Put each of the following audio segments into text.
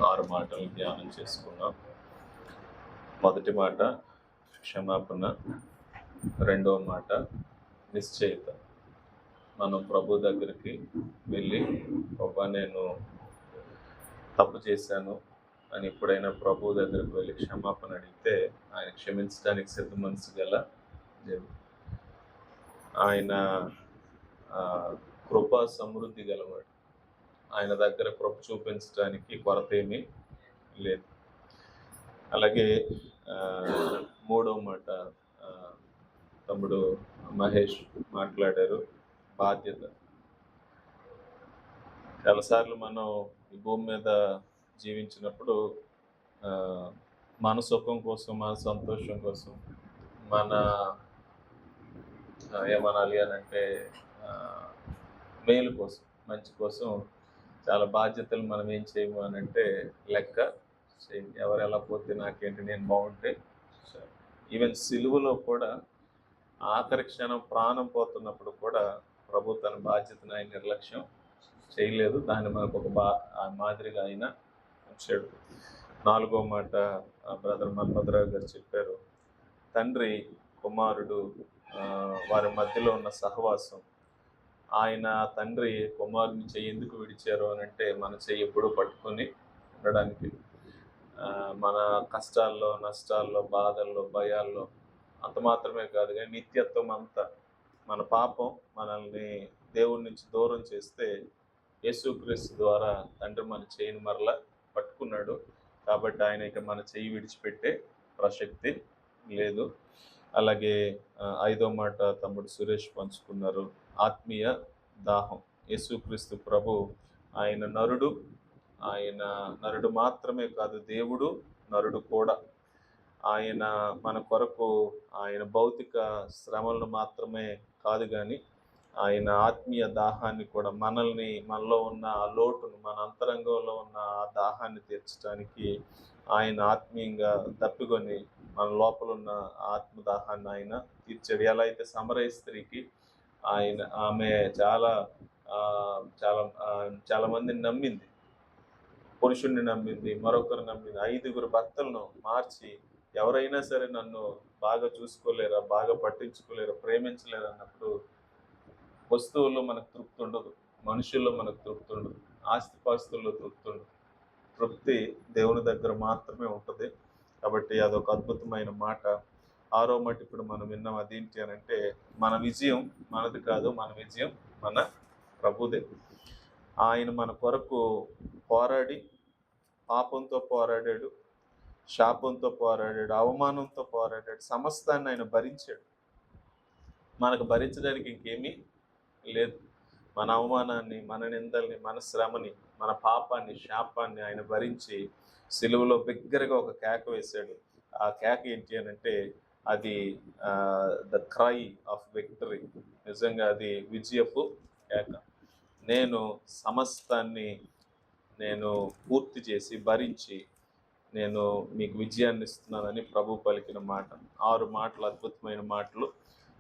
6 మాటలు ధ్యానం చేసుకున్నాం. మొదటి మాట క్షమాపణ, రెండవ మాట నిశ్చయిత. మనం ప్రభు దగ్గరికి వెళ్ళి, ప్రభా నేను తప్పు చేశాను అని ఎప్పుడైనా ప్రభు దగ్గరికి వెళ్ళి క్షమాపణ అడిగితే ఆయన క్షమించడానికి సిద్ధ మనసు గల దేవుడు. ఆయన కృపా సమృద్ధి గలవాడు. ఆయన దగ్గర కృప చూపించడానికి కొరత ఏమీ లేదు. అలాగే మూడవ మాట తమ్ముడు మహేష్ మాట్లాడారు, బాధ్యత. చాలాసార్లు మనం ఈ భూమి మీద జీవించినప్పుడు మన సుఖం కోసం, మన సంతోషం కోసం, మన ఏమనాలి అని అంటే మేలు కోసం, మంచి కోసం చాలా బాధ్యతలు మనం ఏం చేయము అని అంటే లెక్క చేయం. ఎవరు ఎలా పోతే నాకేంటి, నేను బాగుంటే. ఈవెన్ సిలువలో కూడా ఆఖరి క్షణం ప్రాణం పోతున్నప్పుడు కూడా ప్రభు తన బాధ్యతను ఆయన నిర్లక్ష్యం చేయలేదు. దాన్ని మనకు ఒక మాదిరిగా ఆయన ఉంచాడు. నాలుగో మాట బ్రదర్ మన్మధరావు గారు చెప్పారు, తండ్రి కుమారుడు వారి మధ్యలో ఉన్న సహవాసం. ఆయన తండ్రి కుమారుని చెయ్యి ఎందుకు విడిచారు అని అంటే మన చెయ్యి ఎప్పుడూ పట్టుకొని ఉండడానికి. మన కష్టాల్లో, నష్టాల్లో, బాధల్లో, భయాల్లో అంత మాత్రమే కాదు కానీ నిత్యత్వం అంతా మన పాపం మనల్ని దేవుడి నుంచి దూరం చేస్తే యేసుక్రీస్తు ద్వారా తండ్రి మన చెయ్యిని మరలా పట్టుకున్నాడు. కాబట్టి ఆయన ఇక మన చెయ్యి విడిచిపెట్టే ప్రసక్తి లేదు. అలాగే ఐదో మాట తమ్ముడు సురేష్ పంచుకున్నారు, ఆత్మీయ దాహం. యేసుక్రీస్తు ప్రభు ఆయన నరుడు, ఆయన నరుడు మాత్రమే కాదు, దేవుడు నరుడు కూడా. ఆయన మన కొరకు ఆయన భౌతిక శ్రమలను మాత్రమే కాదు కానీ ఆయన ఆత్మీయ దాహాన్ని కూడా, మనలో ఉన్న ఆ లోటును, మన అంతరంగంలో ఉన్న ఆ దాహాన్ని తీర్చడానికి ఆయన ఆత్మీయంగా తప్పికొని మన లోపల ఉన్న ఆత్మదాహాన్ని ఆయన తీర్చాడు. ఎలా అయితే సమరయ స్త్రీకి ఆమె చాలా మందిని నమ్మింది, పురుషుణ్ణి నమ్మింది, మరొకరు నమ్మింది, 5 భర్తలను మార్చి ఎవరైనా సరే నన్ను బాగా చూసుకోలేరా, బాగా పట్టించుకోలేరా, ప్రేమించలేరు అన్నప్పుడు వస్తువుల్లో మనకు తృప్తి ఉండదు, మనుషుల్లో మనకు తృప్తి ఉండదు, ఆస్తిపాస్తుల్లో తృప్తి ఉండదు. తృప్తి దేవుని దగ్గర మాత్రమే ఉంటుంది. కాబట్టి అదొక అద్భుతమైన మాట. 6వ మాట ఇప్పుడు మనం విన్నాం, అదేంటి అని అంటే మన విజయం మనది కాదు, మన విజయం మన ప్రభుదే. ఆయన మన కొరకు పోరాడి, పాపంతో పోరాడాడు, శాపంతో పోరాడాడు, అవమానంతో పోరాడాడు, సమస్తాన్ని ఆయన భరించాడు. మనకు భరించడానికి ఇంకేమీ లేదు. మన అవమానాన్ని, మన నిందల్ని, మన శ్రమని, మన పాపాన్ని, శాపాన్ని ఆయన భరించి సిలువలో బిగ్గరగా ఒక కేక వేశాడు. ఆ కేక ఏంటి అని అంటే అది ద క్రై ఆఫ్ విక్టరీ. నిజంగా అది విజయపు కేక. నేను సమస్తాన్ని పూర్తి చేసి భరించి నేను మీకు విజయాన్ని ఇస్తున్నానని ప్రభు పలికిన మాట. 6 మాటలు, అద్భుతమైన మాటలు.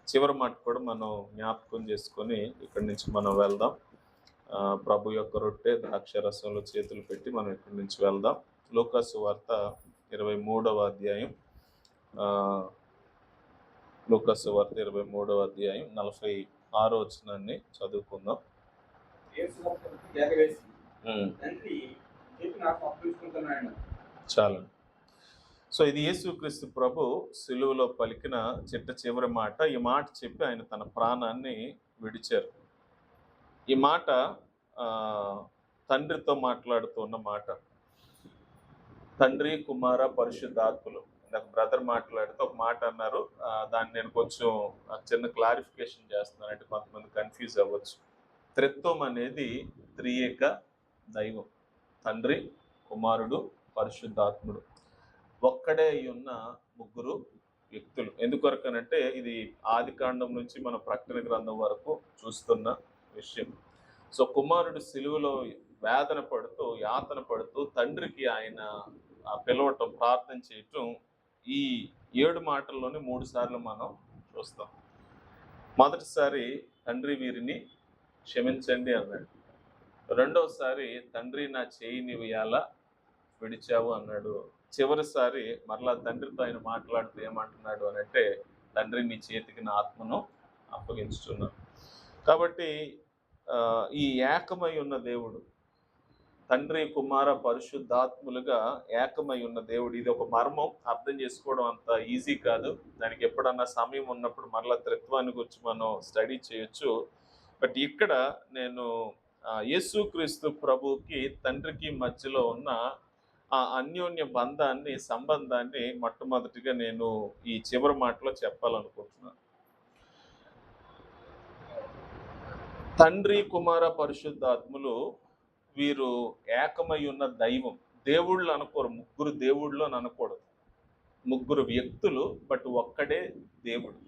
చివరి మాట కూడా మనం జ్ఞాపకం చేసుకొని ఇక్కడి నుంచి మనం వెళ్దాం. ప్రభు యొక్క రొట్టె ద్రాక్షరసంలో చేతులు పెట్టి మనం ఇక్కడి నుంచి వెళ్దాం. లూకాసు వార్త 23వ అధ్యాయం, లూకాసు వార్త 23వ అధ్యాయం 46వ వచనాన్ని చదువుకుందాం. చాలు. సో ఇది యేసుక్రీస్తు ప్రభు సిలువలో పలికిన చివరి మాట. ఈ మాట చెప్పి ఆయన తన ప్రాణాన్ని విడిచారు. ఈ మాట తండ్రితో మాట్లాడుతున్న మాట. తండ్రి, కుమార, పరిశుద్ధాత్మలు. నాకు బ్రదర్ మాట్లాడితే ఒక మాట అన్నారు, దాన్ని నేను కొంచెం చిన్న క్లారిఫికేషన్ చేస్తున్నాను, అంటే కొంతమంది కన్ఫ్యూజ్ అవ్వచ్చు. త్రిత్వం అనేది త్రియేక దైవం, తండ్రి, కుమారుడు, పరిశుద్ధాత్ముడు. ఒక్కడే ఉన్న 3 వ్యక్తులు. ఎందుకొరకనంటే ఇది ఆదికాండం నుంచి మన ప్రకటన గ్రంథం వరకు చూస్తున్న విషయం. సో కుమారుడు సిలువలో వేదన పడుతూ, యాతన పడుతూ తండ్రికి ఆయన పిలవటం, ప్రార్థన చేయటం ఈ 7 మాటల్లోనే 3 సార్లు మనం చూస్తాం. మొదటిసారి తండ్రి వీరిని క్షమించండి అన్నాడు. రెండోసారి తండ్రి నా చేయి నీవు ఎలా విడిచావు అన్నాడు. చివరిసారి మరలా తండ్రితో ఆయన మాట్లాడుతూ ఏమంటున్నాడు అనంటే, తండ్రి నీ చేతికి నా ఆత్మను అప్పగించుచున్నాను. కాబట్టి ఈ ఏకమై ఉన్న దేవుడు, తండ్రి కుమార పరిశుద్ధాత్ములుగా ఏకమై ఉన్న దేవుడు, ఇది ఒక మర్మం. అర్థం చేసుకోవడం అంత ఈజీ కాదు. దానికి ఎప్పుడన్నా సమయం ఉన్నప్పుడు మరలా త్రిత్వాన్ని గురించి మనం స్టడీ చేయొచ్చు. బట్ ఇక్కడ నేను యేసుక్రీస్తు ప్రభుకి తండ్రికి మధ్యలో ఉన్న ఆ అన్యోన్య బంధాన్ని, సంబంధాన్ని మొట్టమొదటిగా నేను ఈ చివరి మాటలో చెప్పాలనుకుంటున్నాను. తండ్రి కుమార పరిశుద్ధాత్ములు వీరు ఏకమై ఉన్న దైవం. దేవుళ్ళు అనుకోరు, ముగ్గురు దేవుళ్ళు అని అనకూడదు. ముగ్గురు వ్యక్తులు, బట్ ఒక్కడే దేవుడు.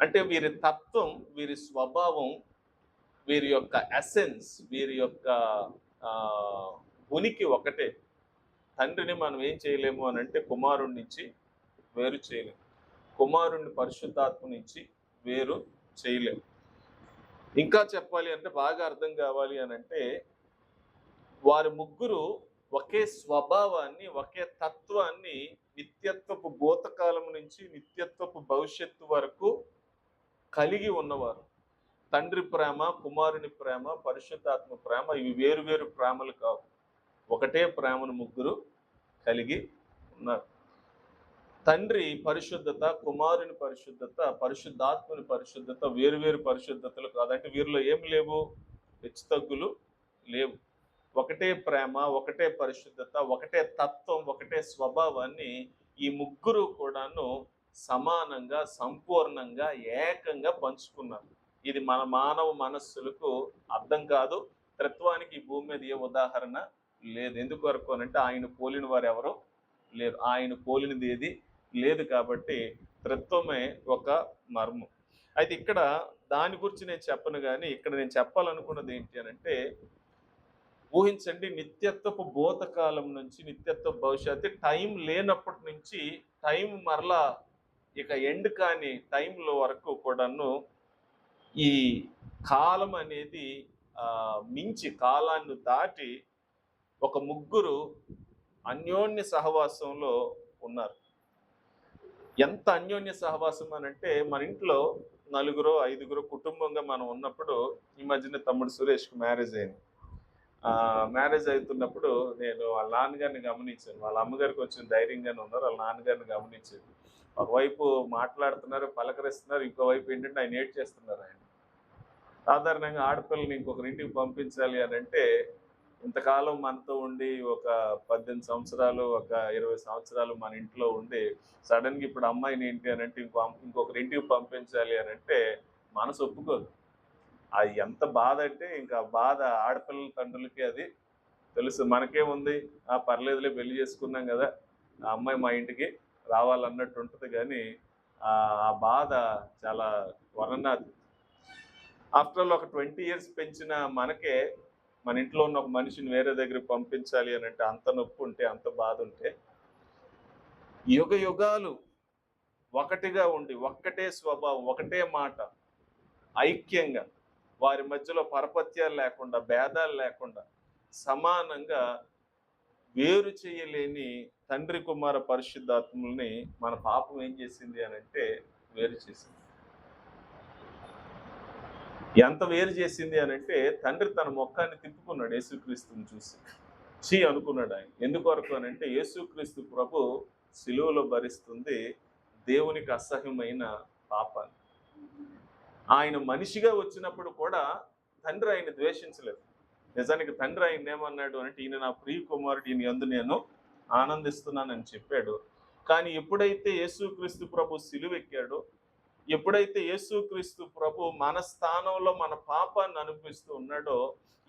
అంటే వీరి తత్వం, వీరి స్వభావం, వీరి యొక్క ఎసెన్స్, వీరి యొక్క ఉనికి ఒకటే. తండ్రిని మనం ఏం చేయలేము అని అంటే కుమారుడి నుంచి వేరు చేయలేము, కుమారుడిని పరిశుద్ధాత్మ నుంచి వేరు చేయలేము. ఇంకా చెప్పాలి అంటే, బాగా అర్థం కావాలి అని అంటే, వారి ముగ్గురు ఒకే స్వభావాన్ని, ఒకే తత్వాన్ని నిత్యత్వపు భూతకాలం నుంచి నిత్యత్వపు భవిష్యత్తు వరకు కలిగి ఉన్నవారు. తండ్రి ప్రేమ, కుమారుని ప్రేమ, పరిశుద్ధాత్మ ప్రేమ, ఇవి వేరు వేరు ప్రేమలు కావు. ఒకటే ప్రేమను ముగ్గురు కలిగి ఉన్నారు. తండ్రి పరిశుద్ధత, కుమారుని పరిశుద్ధత, పరిశుద్ధాత్మని పరిశుద్ధత వేరు వేరు పరిశుద్ధతలు కాదంటే వీరిలో ఏం లేవు, హెచ్చుతగ్గులు లేవు. ఒకటే ప్రేమ, ఒకటే పరిశుద్ధత, ఒకటే తత్వం, ఒకటే స్వభావాన్ని ఈ ముగ్గురు కూడాను సమానంగా, సంపూర్ణంగా, ఏకంగా పంచుకున్నారు. ఇది మన మానవ మనస్సులకు అర్థం కాదు. త్రిత్వానికి ఈ భూమి మీద ఏ ఉదాహరణ లేదు. ఎందుకొరకు అనంటే ఆయన పోలిన వారు ఎవరో లేరు, ఆయన పోలినది ఏది లేదు. కాబట్టి త్రిత్వమే ఒక మర్మం. అయితే ఇక్కడ దాని గురించి నేను చెప్పను, కానీ ఇక్కడ నేను చెప్పాలనుకున్నది ఏంటి అనంటే, ఊహించండి, నిత్యత్వపు భూతకాలం నుంచి నిత్యత్వ భవిష్యత్తు, టైం లేనప్పటి నుంచి టైం మరలా ఇక ఎండ్ కాని టైంలో వరకు కూడాను ఈ కాలం అనేది మించి, కాలాన్ని దాటి ఒక ముగ్గురు అన్యోన్య సహవాసంలో ఉన్నారు. ఎంత అన్యోన్య సహవాసం అనంటే, మన ఇంట్లో నలుగురు ఐదుగురు కుటుంబంగా మనం ఉన్నప్పుడు, ఈ మధ్యన తమ్ముడు సురేష్కి మ్యారేజ్ అయింది. మ్యారేజ్ అవుతున్నప్పుడు నేను వాళ్ళ నాన్నగారిని గమనించాను. వాళ్ళ అమ్మగారు కొంచెం ధైర్యంగానే ఉన్నారు, వాళ్ళ నాన్నగారిని గమనించాను. ఒకవైపు మాట్లాడుతున్నారు, పలకరిస్తున్నారు, ఇంకోవైపు ఏంటంటే ఆయన ఏడ్ చేస్తున్నారు. ఆయన సాధారణంగా ఆడపిల్లని ఇంకొకరింటికి పంపించాలి అని అంటే, ఇంతకాలం మనతో ఉండి ఒక 18 సంవత్సరాలు, ఒక 20 సంవత్సరాలు మన ఇంట్లో ఉండి సడన్గా ఇప్పుడు అమ్మాయిని ఏంటి అని అంటే ఇంకొకరింటికి పంపించాలి అని అంటే మనసు ఒప్పుకోదు. అది ఎంత బాధ అంటే, ఇంకా బాధ ఆడపిల్లల తండ్రులకి అది తెలుసు. మనకేముంది, పర్లేదులే పెళ్లి చేసుకున్నాం కదా, ఆ అమ్మాయి మా ఇంటికి రావాలన్నట్టు ఉంటుంది. కానీ ఆ బాధ చాలా వర్ణనాది. ఆఫ్టర్ ఆల్ ఒక 20 years పెంచిన మనకే మన ఇంట్లో ఉన్న ఒక మనిషిని వేరే దగ్గరికి పంపించాలి అని అంటే అంత నొప్పి ఉంటే, అంత బాధ ఉంటే, యుగ యుగాలు ఒకటిగా ఉండి, ఒక్కటే స్వభావం, ఒకటే మాట, ఐక్యంగా, వారి మధ్యలో పరపత్యాలు లేకుండా, భేదాలు లేకుండా, సమానంగా వేరు చేయలేని తండ్రి కుమార పరిశుద్ధాత్ముల్ని మన పాపం ఏం చేసింది అని అంటే వేరు చేసింది. ఎంత వేరు చేసింది అని అంటే, తండ్రి తన ముఖాన్ని తిప్పుకున్నాడు యేసుక్రీస్తుని చూసి. చీ అనుకున్నాడు ఆయన. ఎందుకొరకు అని అంటే, యేసుక్రీస్తు ప్రభు సిలువలో భరిస్తుంది దేవునికి అసహ్యమైన పాపాన్ని. ఆయన మనిషిగా వచ్చినప్పుడు కూడా తండ్రి ఆయన ద్వేషించలేదు. నిజానికి తండ్రి ఆయన ఏమన్నాడు అంటే, ఈయన నా ప్రియ కుమారుడు, ఈయన యందు నేను ఆనందిస్తున్నానని చెప్పాడు. కానీ ఎప్పుడైతే యేసుక్రీస్తు ప్రభు సిలువెక్కాడో, ఎప్పుడైతే యేసుక్రీస్తు ప్రభు మన స్థానంలో మన పాపాన్ని అనిపిస్తూ ఉన్నాడో,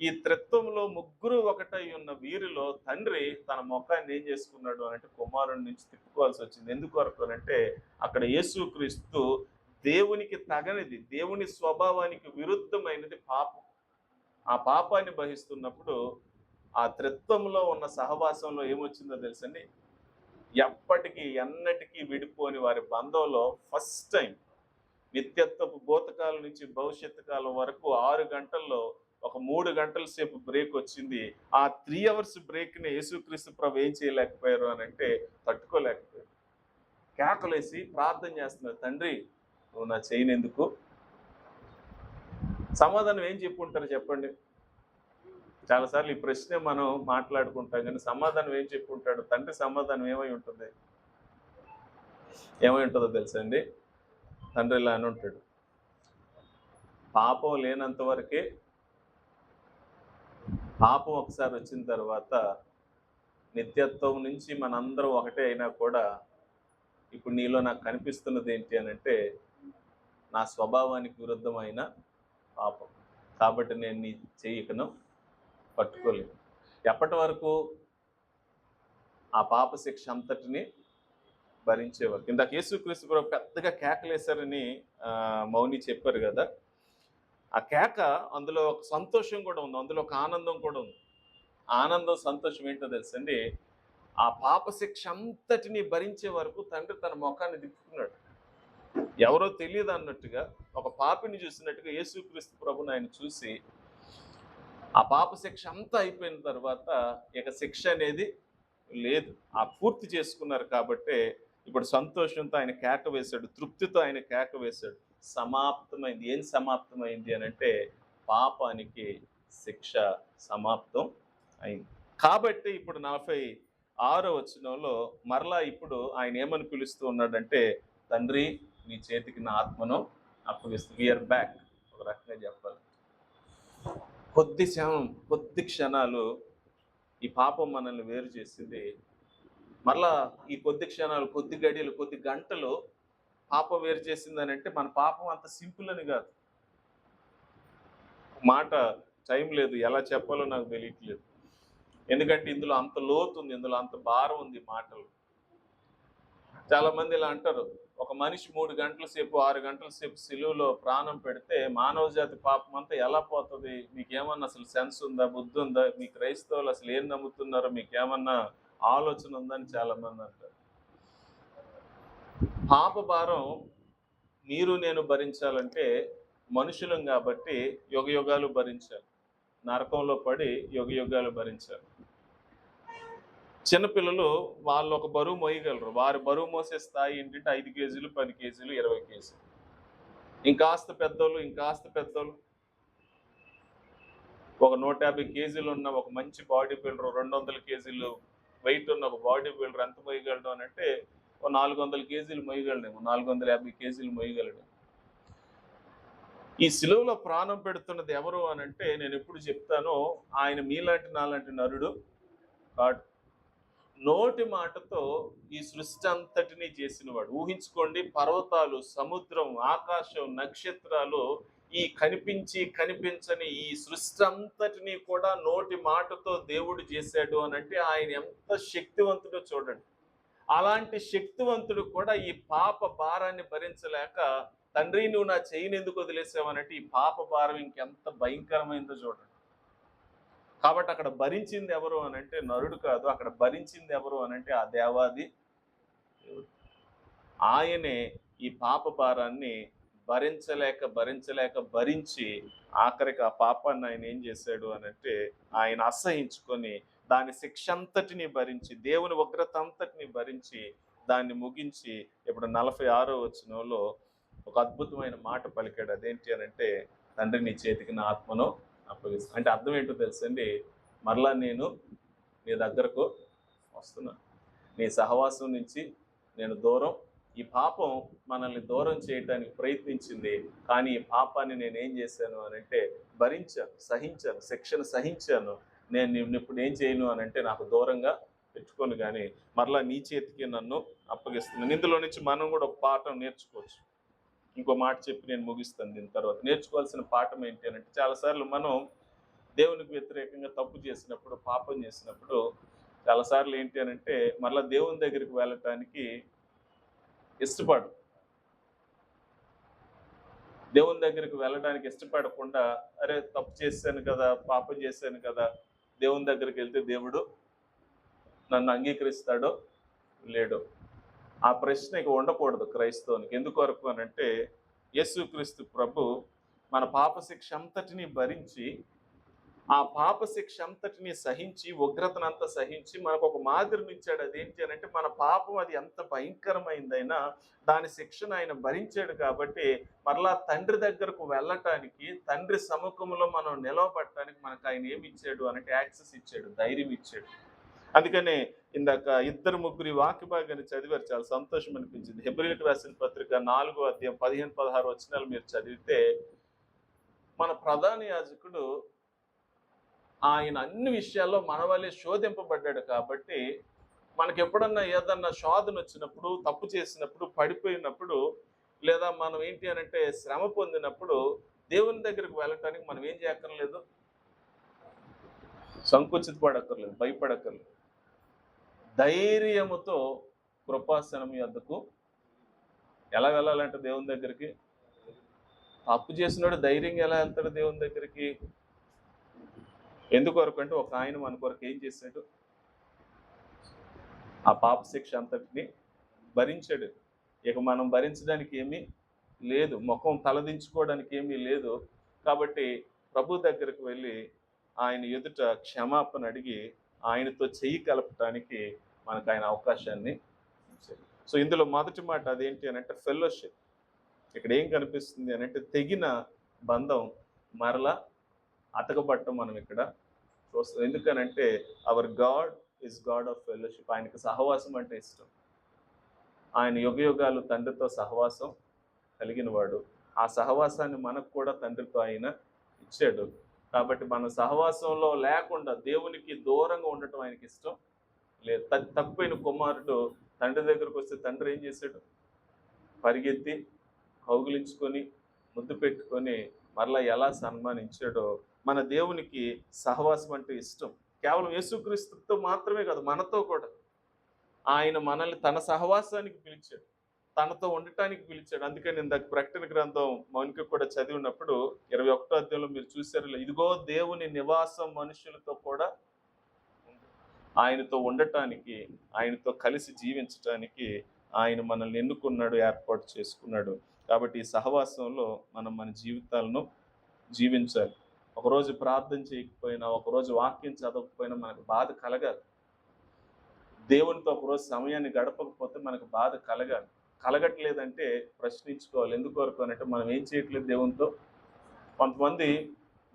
ఈ త్రిత్వంలో ముగ్గురు ఒకటై ఉన్న వీరిలో తండ్రి తన ముఖాన్ని ఏం చేసుకున్నాడు అంటే కుమారుడి నుంచి తిప్పుకోవాల్సి వచ్చింది. ఎందుకొరకు అంటే, అక్కడ యేసుక్రీస్తు దేవునికి తగనిది, దేవుని స్వభావానికి విరుద్ధమైనది పాపం. ఆ పాపాన్ని వహిస్తున్నప్పుడు ఆ త్రిత్వంలో ఉన్న సహవాసంలో ఏమొచ్చిందో తెలుసండి, ఎప్పటికీ ఎన్నటికీ విడిపోని వారి బంధంలో ఫస్ట్ టైం నిత్యత్వపు భూతకాలం నుంచి భవిష్యత్తు కాలం వరకు 6 గంటల్లో ఒక 3 గంటల సేపు బ్రేక్ వచ్చింది. ఆ 3 అవర్స్ బ్రేక్‌ని యేసుక్రీస్తు ప్రభు ఏం చేయలేకపోయారు అనంటే తట్టుకోలేకపోయారు. కేకలేసి ప్రార్థన చేస్తున్నారు. తండ్రి నువ్వు నా చేయనెందుకు? సమాధానం ఏం చెప్పుంటారు చెప్పండి? చాలా సార్లు ఈ ప్రశ్నే మనం మాట్లాడుకుంటాం కానీ సమాధానం ఏం చెప్పుంటాడు? తండ్రి సమాధానం ఏమై ఉంటుంది? ఏమై ఉంటుందో తెలుసా అండి? తండ్రి ఇలా అని ఉంటాడు. పాపం లేనంత వరకే, పాపం ఒకసారి వచ్చిన తర్వాత నిత్యత్వం నుంచి మనందరం ఒకటే అయినా కూడా ఇప్పుడు నీలో నాకు కనిపిస్తున్నది ఏంటి అనంటే నా స్వభావానికి విరుద్ధమైన పాపం. కాబట్టి నేను నీ చెయ్యికను పట్టుకోలేదు. ఎప్పటి వరకు? ఆ పాప శిక్ష అంతటిని భరించేవారు. ఇందాక యేసుక్రీస్తు ప్రభు పెద్దగా కేకలేశారని మౌని చెప్పారు కదా. ఆ కేక అందులో ఒక సంతోషం కూడా ఉంది, అందులో ఒక ఆనందం కూడా ఉంది. ఆనందం సంతోషం ఏంటో తెలుసండి, ఆ పాప శిక్ష అంతటిని భరించే వరకు తండ్రి తన ముఖాన్ని దిప్పుకున్నాడు. ఎవరో తెలియదు అన్నట్టుగా, ఒక పాపిని చూసినట్టుగా యేసుక్రీస్తు ప్రభుని ఆయన చూసి ఆ పాప శిక్ష అంతా అయిపోయిన తర్వాత ఇక శిక్ష అనేది లేదు, ఆ పూర్తి చేసుకున్నారు. కాబట్టి ఇప్పుడు సంతోషంతో ఆయన కేక వేశాడు, తృప్తితో ఆయన కేక వేశాడు. సమాప్తమైంది. ఏం సమాప్తమైంది అనంటే పాపానికి శిక్ష సమాప్తం అయింది. కాబట్టి ఇప్పుడు 46వ వచనంలో మరలా ఇప్పుడు ఆయన ఏమని పిలుస్తూ ఉన్నాడంటే, తండ్రి నీ చేతికి నా ఆత్మను అప్పగిస్తూ. We are back. ఒక రకంగా చెప్పాలి, కొద్ది క్షణాలు ఈ పాపం మనల్ని వేరు చేసింది. మరలా ఈ కొద్ది క్షణాలు, కొద్ది గడియలు, కొద్ది గంటలు పాపం వేరు చేసిందని అంటే మన పాపం అంత సింపుల్ అని కాదు. మాట టైం లేదు, ఎలా చెప్పాలో నాకు తెలియట్లేదు. ఎందుకంటే ఇందులో అంత లోతు ఉంది, ఇందులో అంత భారం ఉంది మాటలు. చాలా మంది ఇలా అంటారు, ఒక మనిషి 3 గంటల సేపు 6 గంటల సేపు సిలువలో ప్రాణం పెడితే మానవ జాతి పాపం అంతా ఎలా పోతుంది? మీకేమన్నా అసలు సెన్స్ ఉందా, బుద్ధి ఉందా? మీ క్రైస్తవులు అసలు ఏం నమ్ముతున్నారో మీకేమన్నా ఆలోచన ఉందని చాలా మంది అంటారు. పాప భారం మీరు నేను భరించాలంటే మనుషులం కాబట్టి యుగ యుగాలు భరించాలి, నరకంలో పడి యుగ యుగాలు భరించాలి. చిన్నపిల్లలు వాళ్ళు ఒక బరువు మోయగలరు, వారి బరువు మోసే స్థాయి ఏంటంటే 5 కేజీలు 10 కేజీలు 20 కేజీలు. ఇంకాస్త పెద్దోళ్ళు ఒక 150 కేజీలు ఉన్న ఒక మంచి బాడీ బిల్డర్, 200 కేజీలు వెయిట్ ఉన్న ఒక బాడీ బిల్డర్ ఎంత మోయగలడు అని అంటే 400 కేజీలు మోయగలడేమో, 450 కేజీలు మోయగలడు. ఈ సిలువలో ప్రాణం పెడుతున్నది ఎవరు అనంటే నేను ఎప్పుడు చెప్తానో, ఆయన మీలాంటి నాలాంటి నరుడు కాడు. నోటి మాటతో ఈ సృష్టి అంతటినీ చేసినవాడు. ఊహించుకోండి, పర్వతాలు, సముద్రం, ఆకాశం, నక్షత్రాలు, ఈ కనిపించని ఈ సృష్టి అంతటినీ కూడా నోటి మాటతో దేవుడు చేశాడు అనంటే ఆయన ఎంత శక్తివంతుడో చూడండి. అలాంటి శక్తివంతుడు కూడా ఈ పాప భారాన్ని భరించలేక, తండ్రి నువ్వు నా చెయ్యిని ఎందుకు వదిలేసావనంటే ఈ పాప భారం ఇంకెంత భయంకరమైందో చూడండి. కాబట్టి అక్కడ భరించింది ఎవరు అనంటే నరుడు కాదు, అక్కడ భరించింది ఎవరు అనంటే ఆ దేవాది దేవుడు. ఆయనే ఈ పాప భారాన్ని భరించలేక భరించి ఆఖరికి ఆ పాపాన్ని ఆయన ఏం చేశాడు అనంటే ఆయన అసహించుకొని దాని శిక్ష అంతటిని భరించి, దేవుని ఉగ్రత అంతటిని భరించి దాన్ని ముగించి ఇప్పుడు 46వ వచనంలో ఒక అద్భుతమైన మాట పలికాడు. అదేంటి అనంటే, తండ్రి నీ చేతికి నా ఆత్మను అప్పగిస్తాను. అంటే అర్థం ఏంటో తెలుసండి, మరలా నేను నీ దగ్గరకు వస్తున్నా, నీ సహవాసం నుంచి నేను దూరం. ఈ పాపం మనల్ని దూరం చేయడానికి ప్రయత్నించింది, కానీ ఈ పాపాన్ని నేనేం చేశాను అనంటే భరించాను, సహించాను, శిక్షను సహించాను. నేను ఇప్పుడు ఏం చేయను అనంటే నాకు దూరంగా పెట్టుకోను, కానీ మరలా నీ చేతికి నన్ను అప్పగిస్తున్నాను. ఇందులో నుంచి మనం కూడా ఒక పాఠం నేర్చుకోవచ్చు. ఇంకో మాట చెప్పి నేను ముగిస్తాను. దీని తర్వాత నేర్చుకోవాల్సిన పాఠం ఏంటి అనంటే, చాలాసార్లు మనం దేవునికి వ్యతిరేకంగా తప్పు చేసినప్పుడు, పాపం చేసినప్పుడు చాలాసార్లు ఏంటి అనంటే మరలా దేవుని దగ్గరికి వెళ్ళటానికి ఇష్టపడు. దేవుని దగ్గరికి వెళ్ళడానికి ఇష్టపడకుండా, అరే తప్పు చేశాను కదా, పాపం చేశాను కదా, దేవుని దగ్గరికి వెళ్తే దేవుడు నన్ను అంగీకరిస్తాడో లేడో, ఆ ప్రశ్న ఇక ఉండకూడదు క్రైస్తవునికి. ఎందుకొరకు అనంటే యేసుక్రీస్తు ప్రభు మన పాప శిక్ష అంతటిని భరించి ఆ పాప శిక్ష అంతటిని సహించి, ఉగ్రతనంతా సహించి మనకు ఒక మాదిరిని ఇచ్చాడు. అదేంటి అనంటే మన పాపం అది ఎంత భయంకరమైందైనా దాని శిక్షను ఆయన భరించాడు కాబట్టి మరలా తండ్రి దగ్గరకు వెళ్ళటానికి, తండ్రి సముఖంలో మనం నిలవబడటానికి మనకు ఆయన ఏమి ఇచ్చాడు అనంటే యాక్సెస్ ఇచ్చాడు, ధైర్యం ఇచ్చాడు. అందుకనే ఇందాక ఇద్దరు ముగ్గురు ఈ వాక్య భాగాన్ని చదివారు, చాలా సంతోషం అనిపించింది. హెబ్రీయులకు రాసిన పత్రిక 4వ అధ్యాయం 15, 16 వచనాలు మీరు చదివితే మన ప్రధాన యాజకుడు ఆయన అన్ని విషయాల్లో మన వల్లే శోధింపబడ్డాడు కాబట్టి మనకి ఎప్పుడన్నా ఏదన్నా శోధన వచ్చినప్పుడు, తప్పు చేసినప్పుడు, పడిపోయినప్పుడు, లేదా మనం ఏంటి అనంటే శ్రమ పొందినప్పుడు దేవుని దగ్గరికి వెళ్ళటానికి మనం ఏం చేయక్కర్లేదు, సంకుచిత పడక్కర్లేదు, భయపడక్కర్లేదు. ధైర్యముతో కృపాసనం యొద్దకు ఎలా వెళ్ళాలంటే దేవుని దగ్గరికి, తప్పు చేసినాడు ధైర్యంగా ఎలా వెళ్తాడు దేవుని దగ్గరికి? ఎందుకొరకు అంటే ఒక ఆయన మన కొరకు ఏం చేశాడు, ఆ పాప శిక్ష అంతటిని భరించాడు. ఇక మనం భరించడానికి ఏమీ లేదు, ముఖం తలదించుకోవడానికి ఏమీ లేదు. కాబట్టి ప్రభు దగ్గరకు వెళ్ళి ఆయన ఎదుట క్షమాపణ అడిగి ఆయనతో చెయ్యి కలపటానికి మనకు ఆయన అవకాశాన్ని ఇచ్చాడు. సో ఇందులో మొదటి మాట అదేంటి అని అంటే ఫెలోషిప్. ఇక్కడ ఏం కనిపిస్తుంది అని అంటే తెగిన బంధం మరలా అతకబట్టం మనం ఇక్కడ చూస్తాం. ఎందుకనంటే hour God is God of fellowship. ఆయనకి సహవాసం అంటే ఇష్టం. ఆయన యుగయుగాలు తండ్రితో సహవాసం కలిగిన వాడు. ఆ సహవాసాన్ని మనకు కూడా తండ్రితో ఆయన ఇచ్చాడు. కాబట్టి మన సహవాసంలో లేకుండా దేవునికి దూరంగా ఉండటం ఆయనకి ఇష్టం లేదు. తప్పిపోయిన కుమారుడు తండ్రి దగ్గరకు వస్తే తండ్రి ఏం చేశాడు, పరిగెత్తి కౌగిలించుకొని ముద్దు పెట్టుకొని మరలా ఎలా సన్మానించాడో మన దేవునికి సహవాసం అంటే ఇష్టం. కేవలం యేసుక్రీస్తుతో మాత్రమే కాదు, మనతో కూడా ఆయన మనల్ని తన సహవాసానికి పిలిచాడు, తనతో ఉండటానికి పిలిచాడు. అందుకని ఇందాక ప్రకటన గ్రంథం మౌనిక కూడా చదివినప్పుడు 21వ అధ్యాయంలో మీరు చూశారు, ఇదిగో దేవుని నివాసం మనుషులతో కూడా ఆయనతో ఉండటానికి, ఆయనతో కలిసి జీవించటానికి ఆయన మనల్ని ఎన్నుకున్నాడు, ఏర్పాటు చేసుకున్నాడు. కాబట్టి ఈ సహవాసంలో మనం మన జీవితాలను జీవించాలి. ఒకరోజు ప్రార్థన చేయకపోయినా, ఒకరోజు వాక్యం చదవకపోయినా మనకు బాధ కలగాలి. దేవునితో ఒకరోజు సమయాన్ని గడపకపోతే మనకు బాధ కలగాలి. కలగట్లేదంటే ప్రశ్నించుకోవాలి. ఎందుకొరకు అనంటే మనం ఏం చేయట్లేదు దేవునితో. కొంతమంది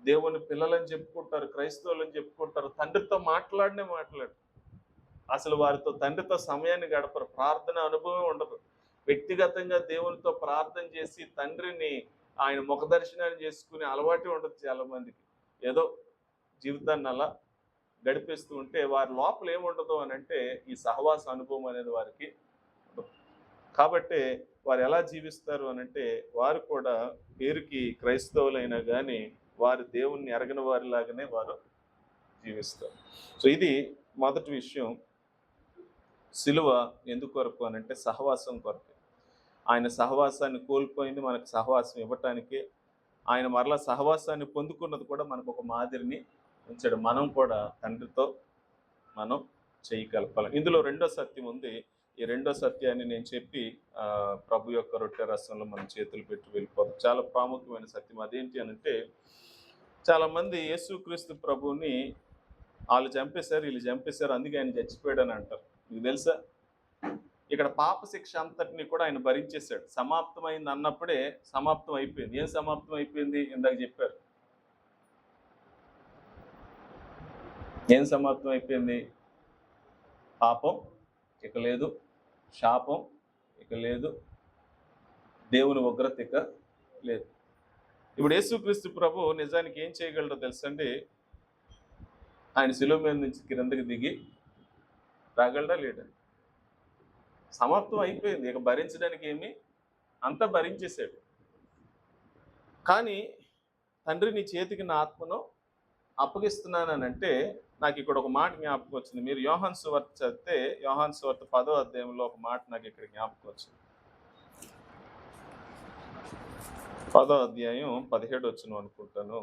దేవుని పిల్లలని చెప్పుకుంటారు, క్రైస్తవులని చెప్పుకుంటారు, తండ్రితో మాట్లాడు, అసలు వారితో తండ్రితో సమయాన్ని గడపరు, ప్రార్థన అనుభవం ఉండదు. వ్యక్తిగతంగా దేవునితో ప్రార్థన చేసి తండ్రిని ఆయన ముఖ దర్శనాన్ని చేసుకునే అలవాటు ఉండదు చాలా మందికి. ఏదో జీవితాన్ని అలా గడిపేస్తూ ఉంటే వారి లోపల ఏముండదు అని అంటే ఈ సహవాస అనుభవం అనేది వారికి. కాబట్టి వారు ఎలా జీవిస్తారు అనంటే వారు కూడా పేరుకి క్రైస్తవులైనా కానీ వారు దేవుణ్ణి ఎరగని వారిలాగానే వారు జీవిస్తారు. సో ఇది మొదటి విషయం. సిలువ ఎందుకొరకు అనంటే సహవాసం కొరకు. ఆయన సహవాసాన్ని కోల్పోయింది మనకు సహవాసం ఇవ్వటానికి. ఆయన మరలా సహవాసాన్ని పొందుకున్నది కూడా మనకు ఒక మాదిరిని ఉంచాడు. మనం కూడా తండ్రితో మనం చెయ్యి కలపాలి. ఇందులో రెండో సత్యం ఉంది. ఈ రెండో సత్యాన్ని నేను చెప్పి ప్రభు యొక్క రొట్టె రసంలో మనం చేతులు పెట్టి వెళ్ళిపోతాం. చాలా ప్రాముఖ్యమైన సత్యం. అదేంటి అనంటే చాలామంది యేసుక్రీస్తు ప్రభువుని వాళ్ళు చంపేశారు, వీళ్ళు చంపేశారు, అందుకే ఆయన చచ్చిపోయాడు అని అంటారు. మీకు తెలుసా, ఇక్కడ పాప శిక్ష అంతటిని కూడా ఆయన భరించేశాడు. సమాప్తమైంది అన్నప్పుడే సమాప్తం అయిపోయింది. ఏం సమాప్తం అయిపోయింది? ఇందాక చెప్పారు. ఏం సమాప్తం అయిపోయింది? పాపం ఇక లేదు, శాపం ఇక లేదు, దేవుని ఉగ్రత ఇక లేదు. ఇప్పుడు యేసుక్రీస్తు ప్రభు నిజానికి ఏం చేయగలరో తెలుసండి? ఆయన శిలువ మీద నుంచి కిందకి దిగి రాగలడా లేడా? సమాప్తం అయిపోయింది. ఇక భరించడానికి ఏమి, అంతా భరించేశాడు. కానీ తండ్రి నీ చేతికి నా ఆత్మను అప్పగిస్తున్నానంటే నాకు ఇక్కడ ఒక మాట జ్ఞాపకం వచ్చింది. మీరు యోహాను సువార్త చదివితే యోహాను సువార్త 10వ అధ్యాయంలో ఒక మాట నాకు ఇక్కడ జ్ఞాపకం వచ్చింది. 10వ అధ్యాయం 17 వచనం అనుకుంటాను.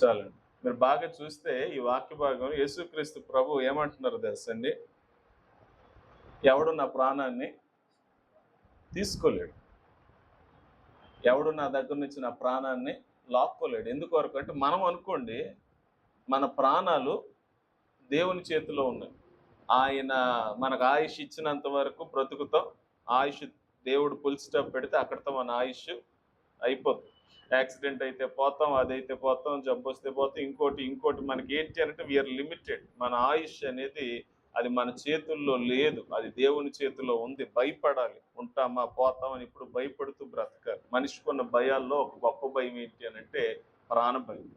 చాలండి. మీరు బాగా చూస్తే ఈ వాక్య భాగం యేసుక్రీస్తు ప్రభు ఏమంటున్నారు తెలుసండి, ఎవడు నా ప్రాణాన్ని తీసుకోలేడు, ఎవడు నా దగ్గర నుంచి నా ప్రాణాన్ని లాక్కోలేడు. ఎందుకొరకు అంటే మనం అనుకోండి, మన ప్రాణాలు దేవుని చేతిలో ఉన్నాయి. ఆయన మనకు ఆయుష్ ఇచ్చినంత వరకు బ్రతుకుతాం. ఆయుష్ దేవుడు ఫుల్ స్టాప్ పెడితే అక్కడితో మన ఆయుష్ అయిపోతుంది. యాక్సిడెంట్ అయితే పోతాం, అదైతే పోతాం, జబ్బు వస్తే పోతాం, ఇంకోటి మనకి ఏంటి అంటే వీఆర్ లిమిటెడ్. మన ఆయుష్ అనేది అది మన చేతుల్లో లేదు, అది దేవుని చేతిలో ఉంది. భయపడాలి, ఉంటామా పోతామని ఇప్పుడు భయపడుతూ బ్రతకాలి. మనిషికున్న భయాల్లో ఒక గొప్ప భయం ఏంటి అని అంటే ప్రాణ భయం.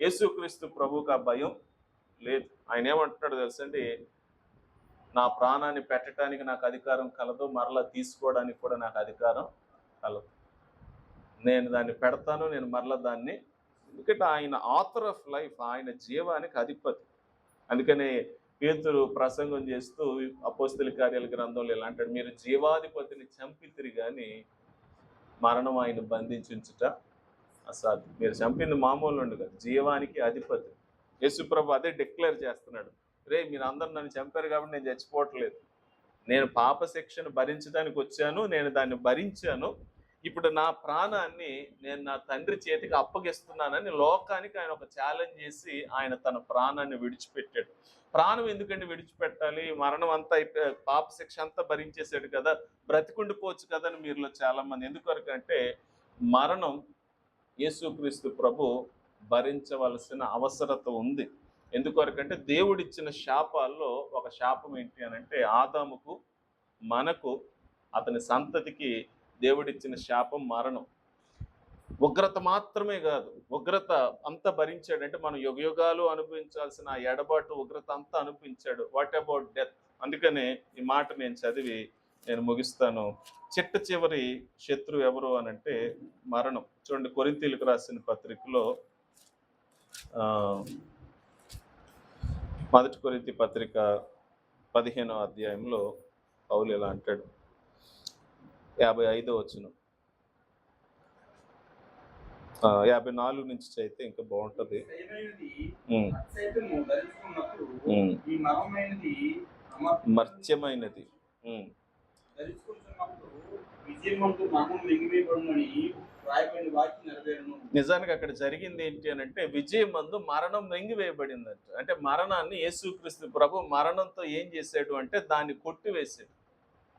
యేసుక్రీస్తు ప్రభువుకి ఆ భయం లేదు. ఆయన ఏమంటున్నాడు తెలుసండి, నా ప్రాణాన్ని పెట్టడానికి నాకు అధికారం కలదు, మరలా తీసుకోవడానికి కూడా నాకు అధికారం కలదు. నేను దాన్ని పెడతాను, నేను మరలా దాన్ని, ఎందుకంటే ఆయన ఆథర్ ఆఫ్ లైఫ్, ఆయన జీవానికి అధిపతి. అందుకనే పేతురు ప్రసంగం చేస్తూ అపోస్తల కార్యాల గ్రంథంలో ఇలా అంటాడు, మీరు జీవాధిపతిని చంపితిరి కానీ మరణం ఆయన బంధించుట అసాధ్యం. మీరు చంపింది మామూలు ఉండు కదా, జీవానికి అధిపతి. యేసుప్రభు అదే డిక్లేర్ చేస్తున్నాడు, రే మీరు అందరూ నన్ను చంపారు కాబట్టి నేను చచ్చిపోవట్లేదు, నేను పాప శిక్షను భరించడానికి వచ్చాను, నేను దాన్ని భరించాను, ఇప్పుడు నా ప్రాణాన్ని నేను నా తండ్రి చేతికి అప్పగిస్తున్నానని లోకానికి ఆయన ఒక ఛాలెంజ్ చేసి ఆయన తన ప్రాణాన్ని విడిచిపెట్టాడు. ప్రాణం ఎందుకంటే విడిచిపెట్టాలి, మరణం అంతా పాప శిక్ష అంతా భరించేశాడు కదా, బ్రతికుండిపోవచ్చు కదా అని మీరులో చాలా మంది. ఎందుకొరకంటే మరణం యేసుక్రీస్తు ప్రభు భరించవలసిన అవసరత ఉంది. ఎందుకొరకంటే దేవుడిచ్చిన శాపాల్లో ఒక శాపం ఏంటి అని అంటే ఆదాముకు, మనకు, అతని సంతతికి దేవుడిచ్చిన శాపం మరణం. ఉగ్రత మాత్రమే కాదు, ఉగ్రత అంతా భరించాడు. మనం యుగయుగాలు అనుభవించాల్సిన ఎడబాటు ఉగ్రత అంతా అనుభవించాడు. What about death? అందుకనే ఈ మాట నేను చదివి నేను ముగిస్తాను. చిట్ట చివరి శత్రువు ఎవరు అనంటే మరణం. చూడండి, కొరింథీయులకు రాసిన పత్రికలో 1 కొరింథీ పత్రిక 15వ అధ్యాయంలో పౌలు ఇలా అంటాడు, 55వ వచనం, 54 నుంచి చదివితే ఇంకా బాగుంటది. మర్త్యమైనది నిజానికి అక్కడ జరిగింది ఏంటి అని అంటే విజయమందు మరణం మింగివేయబడిందంట. అంటే మరణాన్ని యేసుక్రీస్తు ప్రభు మరణంతో ఏం చేశాడు అంటే దాన్ని కొట్టివేశాడు,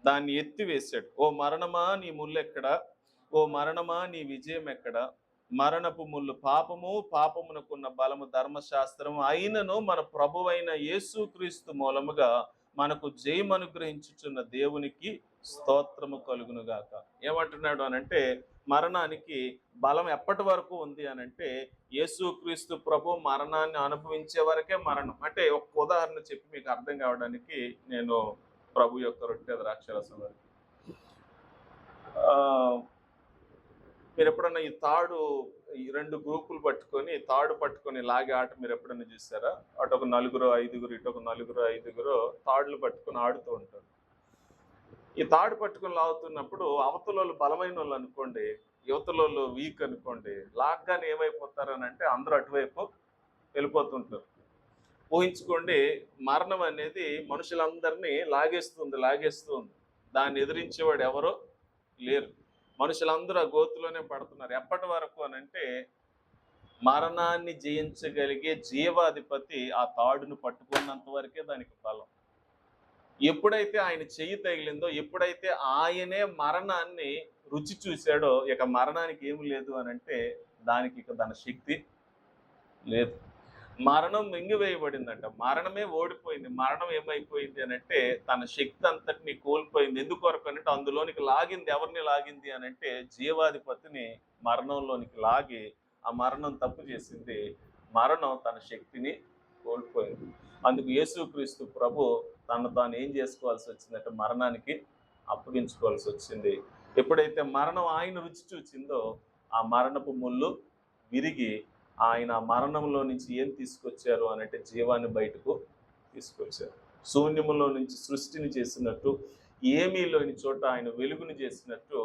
దాన్ని ఎత్తివేశాడు. ఓ మరణమా నీ ముళ్ళు ఎక్కడా, ఓ మరణమా నీ విజయం ఎక్కడా? మరణపు ముళ్ళు పాపము, పాపమునకున్న బలము ధర్మశాస్త్రము అయినను మన ప్రభువైన యేసుక్రీస్తు మూలముగా మనకు జయం అనుగ్రహించుచున్న దేవునికి స్తోత్రము కలుగునుగాక. ఏమంటున్నాడు అనంటే మరణానికి బలం ఎప్పటి వరకు ఉంది అనంటే యేసుక్రీస్తు ప్రభు మరణాన్ని అనుభవించే వరకే మరణం. అంటే ఒక ఉదాహరణ చెప్పి మీకు అర్థం కావడానికి నేను ప్రభు యొక్క రొట్టె ద్రాక్షరసం వరకు, మీరు ఎప్పుడన్నా ఈ తాడు, ఈ 2 గ్రూపులు పట్టుకొని తాడు పట్టుకొని లాగే ఆట మీరు ఎప్పుడన్నా చూసారా? అటు ఒక 4 5 ఇటు ఒక 4 5 తాడులు పట్టుకొని ఆడుతూ ఉంటారు. ఈ తాడు పట్టుకొని లాగుతున్నప్పుడు అవతలోళ్ళు బలమైన వాళ్ళు అనుకోండి, యువతలోళ్ళు వీక్ అనుకోండి, లాగ్గానే ఏమైపోతారని అంటే అందరూ అటువైపు వెళ్ళిపోతుంటారు. ఊహించుకోండి, మరణం అనేది మనుషులందరినీ లాగేస్తుంది. దాన్ని ఎదిరించేవాడు ఎవరో లేరు. మనుషులందరూ ఆ గోతులోనే పడుతున్నారు. ఎప్పటి వరకు అనంటే మరణాన్ని జయించగలిగే జీవాధిపతి ఆ తాడును పట్టుకున్నంత వరకే దానికి బలం. ఎప్పుడైతే ఆయన చెయ్యి తగిలిందో, ఎప్పుడైతే ఆయనే మరణాన్ని రుచి చూశాడో ఇక మరణానికి ఏమి లేదు అనంటే దానికి ఇక దాని శక్తి లేదు. మరణం మింగివేయబడిందంట, మరణమే ఓడిపోయింది. మరణం ఏమైపోయింది అనంటే తన శక్తి అంతటిని కోల్పోయింది. ఎందుకొరకు అంటే అందులోనికి లాగింది, ఎవరిని లాగింది అనంటే జీవాధిపతిని మరణంలోనికి లాగి ఆ మరణం తప్పు చేసింది. మరణం తన శక్తిని కోల్పోయింది. అందుకు యేసుక్రీస్తు ప్రభు తను తాను ఏం చేసుకోవాల్సి వచ్చిందంటే మరణానికి అప్పగించుకోవాల్సి వచ్చింది. ఎప్పుడైతే మరణం ఆయన రుచి చూచిందో ఆ మరణపు ముళ్ళు విరిగి ఆయన మరణంలో నుంచి ఏం తీసుకొచ్చారు అనంటే జీవాన్ని బయటకు తీసుకొచ్చారు. శూన్యములో నుంచి సృష్టిని చేసినట్టు, ఏమీ లేని చోట ఆయన వెలుగుని చేసినట్టు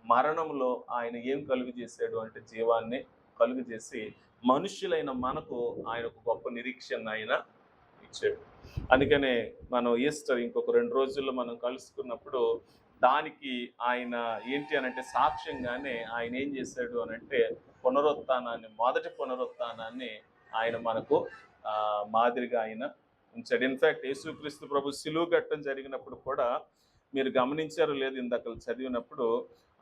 మరణంలో ఆయన ఏం కలుగు చేశాడు అంటే జీవాన్ని కలుగు చేసి మనుష్యులైన మనకు ఆయన ఒక గొప్ప నిరీక్షణ ఆయన ఇచ్చాడు. అందుకనే మనం ఈస్టర్ ఇంకొక 2 రోజుల్లో మనం కలుసుకున్నప్పుడు దానికి ఆయన ఏంటి అనంటే సాక్ష్యంగానే ఆయన ఏం చేశాడు అనంటే పునరుత్థానాన్ని, మొదటి పునరుత్థానాన్ని ఆయన మనకు మాదిరిగా ఆయన ఉంచాడు. ఇన్ఫాక్ట్ యేసుక్రీస్తు ప్రభు సిలువ ఘట్టం జరిగినప్పుడు కూడా మీరు గమనించారో లేదు, ఇందాక చదివినప్పుడు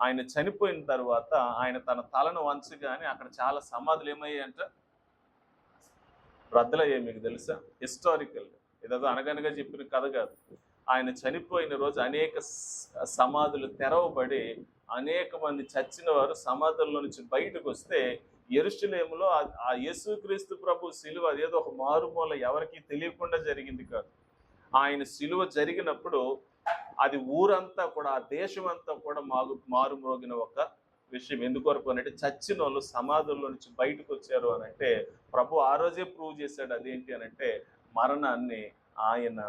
ఆయన చనిపోయిన తర్వాత ఆయన తన తలను వంచగానే అక్కడ చాలా సమాధులు ఏమయ్యాయంట, రద్దలయ్యాయి. మీకు తెలుసా? హిస్టారికల్, ఇదేదో అనగనగా చెప్పిన కథ కాదు. ఆయన చనిపోయిన రోజు అనేక సమాధులు తెరవబడి అనేక మంది చచ్చిన వారు సమాధుల్లో నుంచి బయటకు వస్తే యెరూషలేములో ఆ యేసుక్రీస్తు ప్రభు సిలువ అదేదో ఒక మారుమూల ఎవరికి తెలియకుండా జరిగింది కాదు. ఆయన సిలువ జరిగినప్పుడు అది ఊరంతా కూడా, ఆ దేశం అంతా కూడా మారుమోగిన ఒక విషయం. ఎందుకొరకు అనంటే చచ్చిన వాళ్ళు సమాధుల్లో నుంచి బయటకు వచ్చారు అనంటే ప్రభు ఆ రోజే ప్రూవ్ చేశాడు. అదేంటి అనంటే మరణాన్ని ఆయన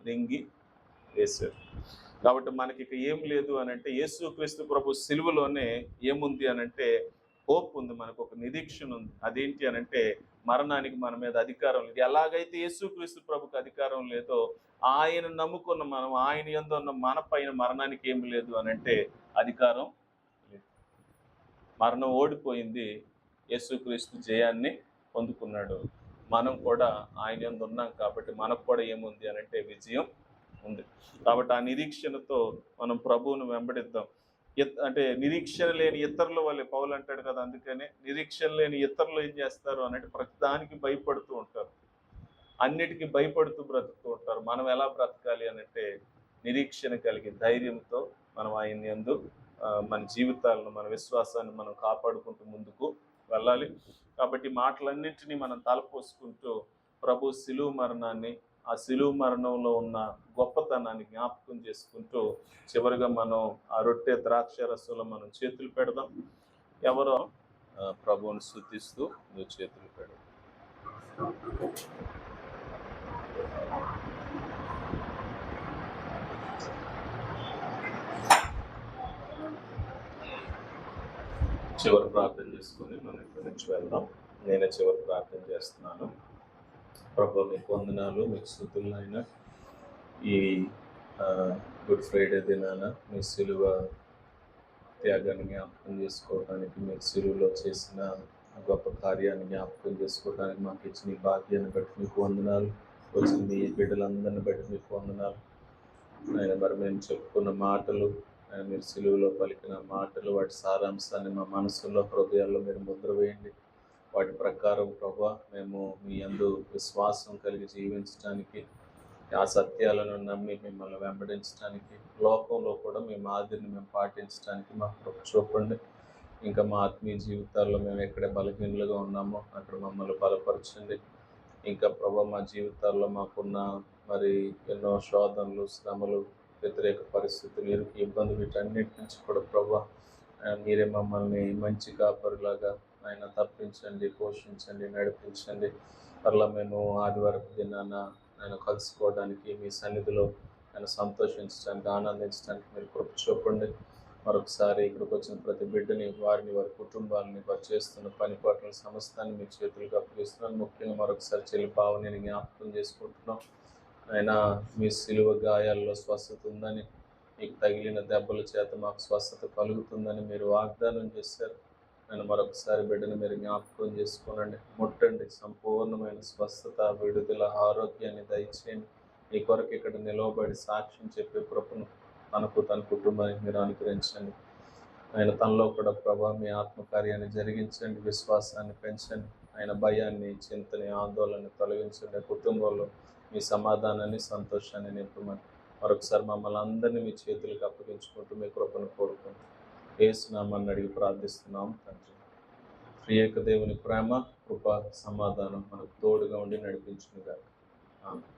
రింగి వేశారు. కాబట్టి మనకి ఇక ఏం లేదు అనంటే యేసుక్రీస్తు ప్రభు సిలువలోనే ఏముంది అనంటే హోప్ ఉంది, మనకు ఒక నిరీక్షణ ఉంది. అదేంటి అనంటే మరణానికి మన మీద అధికారం లేదు. ఎలాగైతే యేసుక్రీస్తు ప్రభుకి అధికారం లేదో ఆయన నమ్ముకున్న మనం, ఆయన యందు ఉన్న మన పైన మరణానికి ఏమి లేదు అనంటే అధికారం లేదు. మరణం ఓడిపోయింది, యేసుక్రీస్తు జయాన్ని పొందుకున్నాడు. మనం కూడా ఆయన యందు ఉన్నాం కాబట్టి మనకు కూడా ఏముంది అనంటే విజయం ఉంది. కాబట్టి ఆ నిరీక్షణతో మనం ప్రభువును వెంబడిద్దాం. అంటే నిరీక్షణ లేని ఇతరుల వల్లే పౌలు అంటాడు కదా, అందుకనే నిరీక్షణ లేని ఇతరులు ఏం చేస్తారు అనంటే ప్రతిదానికి భయపడుతూ ఉంటారు, అన్నిటికీ భయపడుతూ బ్రతుకుతూ ఉంటారు. మనం ఎలా బ్రతకాలి అనంటే నిరీక్షణ కలిగి ధైర్యంతో మనం ఆయన యందు మన జీవితాలను, మన విశ్వాసాన్ని మనం కాపాడుకుంటూ ముందుకు వెళ్ళాలి. కాబట్టి మాటలన్నింటినీ మనం తలపోసుకుంటూ ప్రభు సిలువ మరణాన్ని, ఆ సిలువ మరణంలో ఉన్న గొప్పతనాన్ని జ్ఞాపకం చేసుకుంటూ చివరిగా మనం ఆ రొట్టె ద్రాక్ష రసంలో మనం చేతులు పెడదాం. ఎవరో ప్రభువుని స్తుతిస్తూ నువ్వు చేతులు పెడదాం. చివరి ప్రార్థన చేసుకొని మనం ఇక్కడి నుంచి వెళ్దాం. నేనే చివరి ప్రార్థన చేస్తున్నాను. ప్రభు మీకు వందనాలు, మీకు స్తుతులు నాయన. ఈ గుడ్ ఫ్రైడే దినాన మీ సిలువ త్యాగాన్ని జ్ఞాపకం చేసుకోవడానికి, మీ సిలువలో చేసిన గొప్ప కార్యాన్ని జ్ఞాపకం చేసుకోవడానికి మాకు ఇచ్చిన ఈ భాగ్యాన్ని బట్టి మీకు వందనాలు. వచ్చిన మీ బిడ్డలందరిని బట్టి మీకు వందనాలు. ఆయన మరి మేము చెప్పుకున్న మాటలు, మీరు సిలువలో పలికిన మాటలు, వాటి సారాంశాన్ని మా మనసులో, హృదయాల్లో మీరు ముద్ర వేయండి. వాటి ప్రకారం ప్రభా మేము మీ యందు విశ్వాసం కలిగి జీవించడానికి, ఆ సత్యాలను నమ్మి మిమ్మల్ని వెంబడించడానికి, లోకంలో కూడా మీ మాదిరిని మేము పాటించడానికి మాకు కృప చూపండి. ఇంకా మా ఆత్మీయ జీవితాల్లో మేము ఎక్కడ బలహీనులుగా ఉన్నామో అక్కడ మమ్మల్ని బలపరచండి. ఇంకా ప్రభా మా జీవితాల్లో మాకున్న మరి ఎన్నో శోధనలు, శ్రమలు, వ్యతిరేక పరిస్థితులు, ఇరుకు ఇబ్బంది, వీటన్నిటి నుంచి కూడా ప్రభా మీరే మమ్మల్ని మంచి కాపరిలాగా ఆయన తప్పించండి, పోషించండి, నడిపించండి. అట్లా మేము ఆదివారపు దినాన ఆయన కలుసుకోవడానికి, మీ సన్నిధిలో ఆయన సంతోషించడానికి, ఆనందించడానికి మీరు కృప చూపండి. మరొకసారి ఇక్కడికి వచ్చిన ప్రతి బిడ్డని, వారిని, వారి కుటుంబాలని, వారు చేస్తున్న పని పాటల సమస్తాన్ని మీ చేతులకు అప్పగిస్తున్నాను. ముఖ్యంగా మరొకసారి చెల్లి పావనిని జ్ఞాపకం చేసుకుంటున్నాం. ఆయన మీ సిలువ గాయాల్లో స్వస్థత ఉందని, మీకు తగిలిన దెబ్బల చేత మాకు స్వస్థత కలుగుతుందని మీరు వాగ్దానం చేశారు. ఆయన మరొకసారి బిడ్డను మీరు జ్ఞాపకం చేసుకోనండి, ముట్టండి, సంపూర్ణమైన స్వస్థత, విడుదల, ఆరోగ్యాన్ని దయచేయండి. ఈ కొరకు ఇక్కడ నిలవబడి సాక్ష్యం చెప్పే కృపను తనకు, తన కుటుంబానికి మీరు అనుగ్రహించండి. ఆయన తనలో కూడా ప్రభా మీ ఆత్మకార్యాన్ని జరిగించండి, విశ్వాసాన్ని పెంచండి. ఆయన భయాన్ని, చింతని, ఆందోళన తొలగించండి. కుటుంబంలో మీ సమాధానాన్ని, సంతోషాన్ని నింపమని మరొకసారి మమ్మల్ని అందరినీ మీ చేతులకు అప్పగించుకుంటూ మీ కృపను కోరుకుంటూ యేసు నామమున అడిగి ప్రార్థిస్తున్నాం తండ్రి. త్రియేక దేవుని ప్రేమ, కృప, సమాధానం మనకు తోడుగా ఉండి నడిపించునుగాక. ఆమేన్.